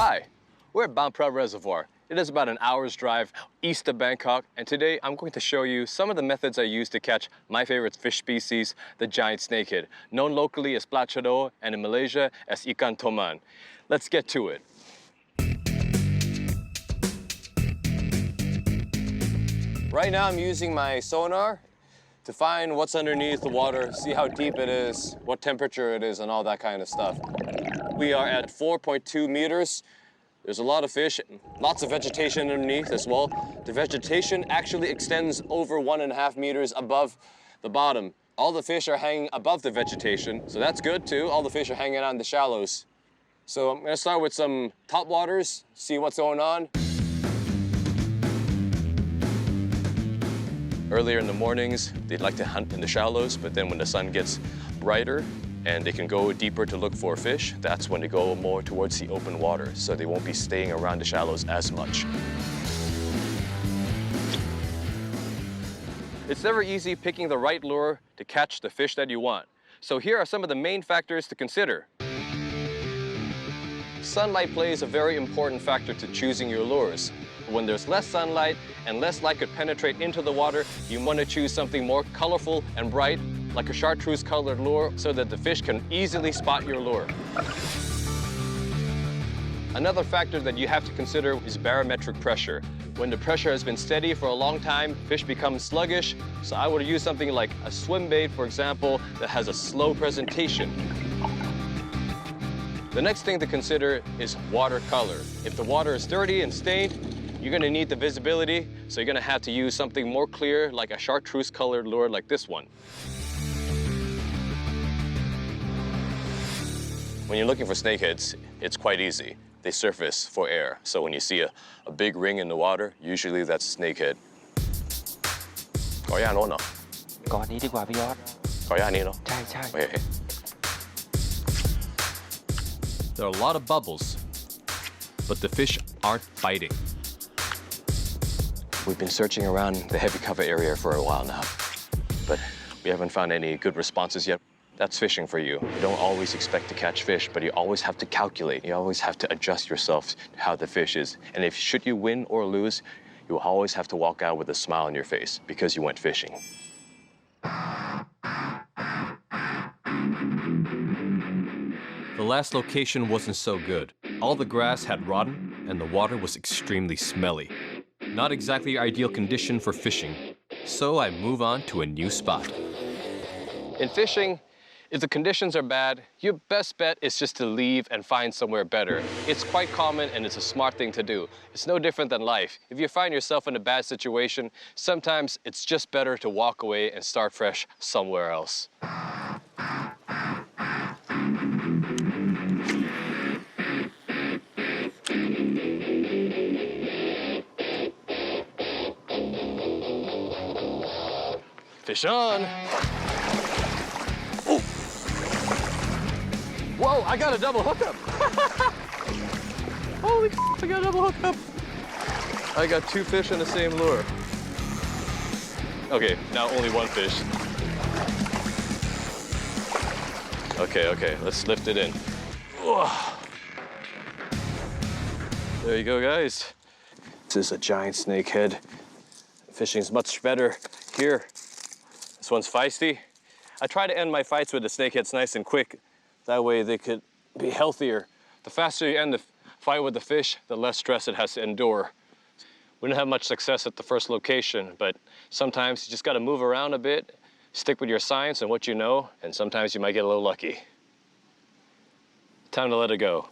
Hi, we're at Ban Pra Reservoir. It is about an hour's drive east of Bangkok, and today I'm going to show you some of the methods I use to catch my favorite fish species, the giant snakehead, known locally as Plachado and in Malaysia as Ikan Toman. Let's get to it. Right now I'm using my sonar to find what's underneath the water, see how deep it is, what temperature it is, and all that kind of stuff. We are at 4.2 meters. There's a lot of fish, lots of vegetation underneath as well. The vegetation actually extends over 1.5 meters above the bottom. All the fish are hanging above the vegetation, so that's good too. All the fish are hanging out in the shallows. So I'm gonna start with some top waters, see what's going on. Earlier in the mornings, they'd like to hunt in the shallows, but then when the sun gets brighter, and they can go deeper to look for fish, that's when they go more towards the open water, so they won't be staying around the shallows as much. It's never easy picking the right lure to catch the fish that you want. So here are some of the main factors to consider. Sunlight plays a very important factor to choosing your lures. When there's less sunlight and less light could penetrate into the water, you want to choose something more colorful and bright, like a chartreuse colored lure, so that the fish can easily spot your lure. Another factor that you have to consider is barometric pressure. When the pressure has been steady for a long time, fish become sluggish, so I would use something like a swim bait, for example, that has a slow presentation. The next thing to consider is water color. If the water is dirty and stained, you're gonna need the visibility, so you're gonna have to use something more clear, like a chartreuse colored lure like this one. When you're looking for snakeheads, it's quite easy. They surface for air. So when you see a big ring in the water, usually that's a snakehead. ขออนุญาตโน้นเหรอ ก่อนนี้ดีกว่าพี่ยอด ขออนุญาตนี้เนาะ ใช่ Okay. There are a lot of bubbles, but the fish aren't biting. We've been searching around the heavy cover area for a while now, but we haven't found any good responses yet. That's fishing for you. You don't always expect to catch fish, but you always have to calculate. You always have to adjust yourself to how the fish is. And if should you win or lose, you will always have to walk out with a smile on your face because you went fishing. The last location wasn't so good. All the grass had rotten and the water was extremely smelly. Not exactly ideal condition for fishing, so I move on to a new spot. In fishing, if the conditions are bad, your best bet is just to leave and find somewhere better. It's quite common and it's a smart thing to do. It's no different than life. If you find yourself in a bad situation, sometimes it's just better to walk away and start fresh somewhere else. Fish on. Oh. Whoa, I got a double hookup. Holy I got a double hookup. I got 2 fish in the same lure. Okay, now only 1 fish. Okay, let's lift it in. There you go, guys. This is a giant snakehead. Fishing's much better here. This one's feisty. I try to end my fights with the snakeheads nice and quick. That way they could be healthier. The faster you end the fight with the fish, the less stress it has to endure. We didn't have much success at the first location, but sometimes you just gotta move around a bit, stick with your science and what you know, and sometimes you might get a little lucky. Time to let it go.